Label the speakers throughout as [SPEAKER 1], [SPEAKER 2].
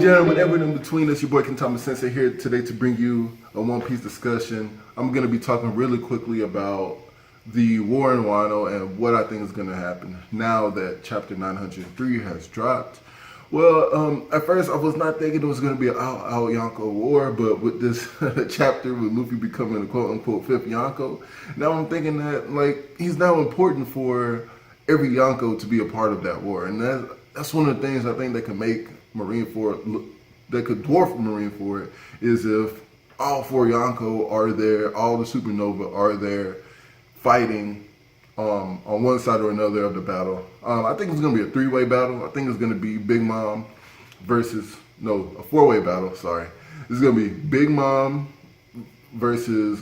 [SPEAKER 1] gentlemen, everyone in between, it's your boy Kentama Sensei here today to bring you a One Piece discussion. I'm going to be talking really quickly about the war in Wano and what I think is going to happen now that chapter 903 has dropped. Well, at first I was not thinking it was going to be an out Yonko war, but with this chapter with Luffy becoming a quote-unquote fifth Yonko, now I'm thinking that like he's now important for every Yonko to be a part of that war, and that's one of the things I think that can make Marineford, that could dwarf Marineford, is if all four Yonko are there, all the Supernova are there, fighting on one side or another of the battle. I think it's going to be a three-way battle. I think it's going to be Big Mom versus, no, a four-way battle, sorry. It's going to be Big Mom versus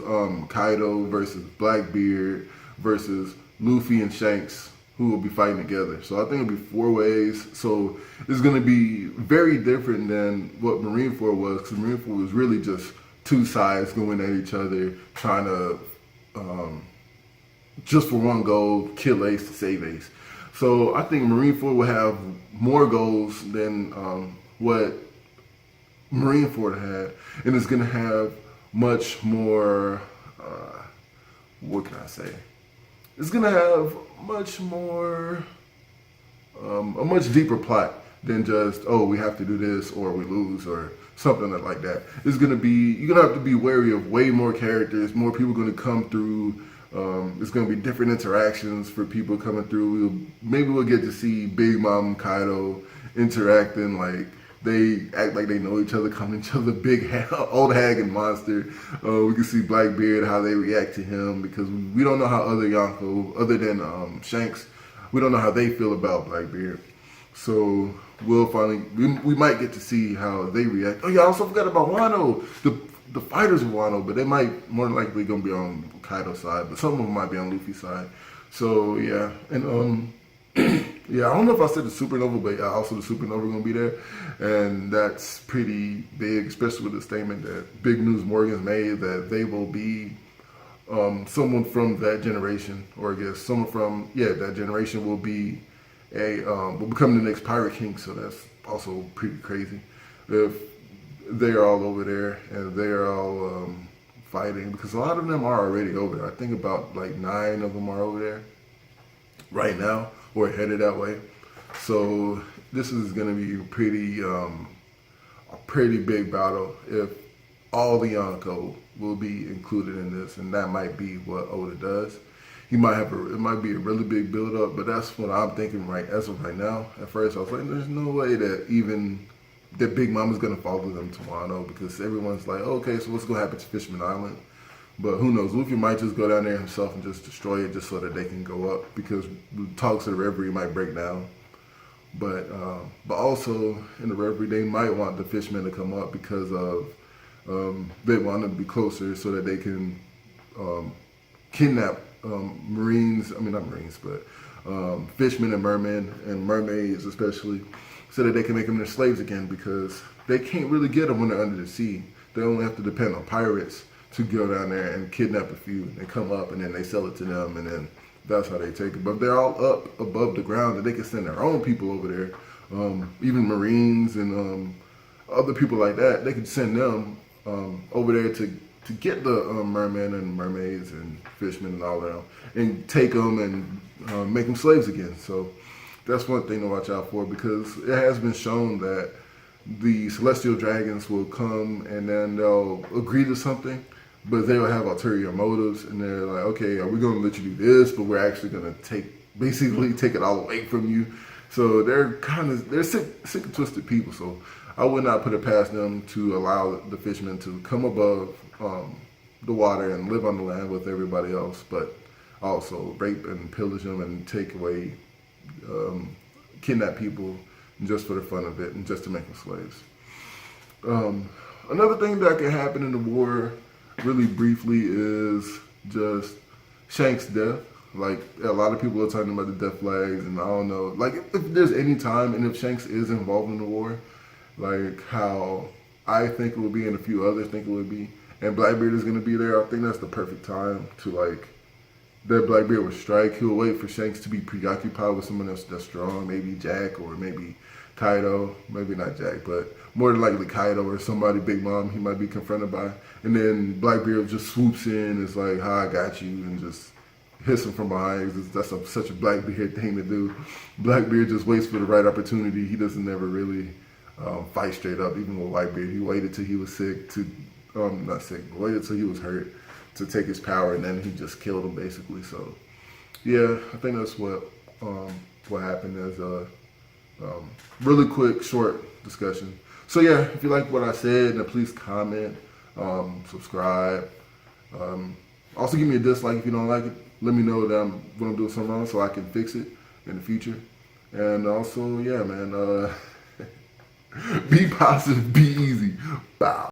[SPEAKER 1] Kaido versus Blackbeard versus Luffy and Shanks, who will be fighting together. So I think it'll be four ways. So it's going to be very different than what Marineford was, because Marineford was really just two sides going at each other, trying to, just for one goal, kill Ace to save Ace. So I think Marineford will have more goals than what Marineford had, and it's going to have much more, what can I say? It's going to have much more, a much deeper plot than just, oh, we have to do this or we lose or something like that. It's going to be, you're going to have to be wary of way more characters, more people going to come through. It's going to be different interactions for people coming through. Maybe we'll get to see Big Mom and Kaido interacting, like they act like they know each other, calling each other old hag and monster. We can see Blackbeard, how they react to him, because we don't know how other Yonko, other than Shanks, we don't know how they feel about Blackbeard. So we'll finally, we might get to see how they react. Oh yeah, I also forgot about Wano, the fighters of Wano, but they might more than likely gonna be on Kaido's side, but some of them might be on Luffy's side. So yeah, and yeah, I don't know if I said the Supernova, but also the Supernova gonna be there, and that's pretty big, especially with the statement that Big News Morgan's made that they will be someone from that generation, or I guess someone from that generation will be will become the next Pirate King. So that's also pretty crazy if they're all over there and they're all fighting, because a lot of them are already over there. I think about like 9 of them are over there right now, or headed that way. So this is going to be a pretty big battle if all the Yonko will be included in this, and that might be what Oda does. He might have it might be a really big build up, but that's what I'm thinking as of right now. At first I was like, there's no way that Big Mom is going to follow them to Wano, because everyone's like, okay, so what's going to happen to Fishman Island? But who knows? Luffy might just go down there himself and just destroy it, just so that they can go up, because the talks of the Reverie might break down. But also in the Reverie, they might want the Fishmen to come up, because of they want them to be closer so that they can kidnap Marines. I mean, not Marines, but fishmen and mermen and mermaids especially, so that they can make them their slaves again, because they can't really get them when they're under the sea. They only have to depend on pirates to go down there and kidnap a few and come up, and then they sell it to them, and then that's how they take it. But if they're all up above the ground, and they can send their own people over there, even Marines and other people like that, they can send them over there to get the mermen and mermaids and fishmen and all that, and take them and make them slaves again. So that's one thing to watch out for, because it has been shown that the celestial dragons will come and then they'll agree to something, but they'll have ulterior motives, and they're like, okay, are we going to let you do this, but we're actually going to basically take it all away from you. So they're sick and twisted people. So I would not put it past them to allow the fishermen to come above the water and live on the land with everybody else, but also rape and pillage them and take away, kidnap people just for the fun of it and just to make them slaves. Another thing that could happen in the war, really briefly, is just Shanks' death. Like, a lot of people are talking about the death flags, and I don't know, like, if there's any time, and if Shanks is involved in the war, like how I think it would be and a few others think it would be, and Blackbeard is going to be there, I think that's the perfect time to, like, that Blackbeard would strike. He'll wait for Shanks to be preoccupied with someone else that's strong, maybe Jack or maybe Kaido, maybe not Jack, but more than likely Kaido or somebody, Big Mom, he might be confronted by. And then Blackbeard just swoops in, it's like, "Hi, I got you," and just hits him from behind. That's such a Blackbeard thing to do. Blackbeard just waits for the right opportunity. He doesn't never really fight straight up, even with Whitebeard. He waited till he was sick to, not sick, waited till he was hurt to take his power, and then he just killed him basically. So, yeah, I think that's what happened as a really quick, short discussion. So yeah, if you like what I said, then please comment, subscribe. Also give me a dislike if you don't like it. Let me know that when I'm doing something wrong so I can fix it in the future. And also, yeah, man, be positive, be easy. Bow.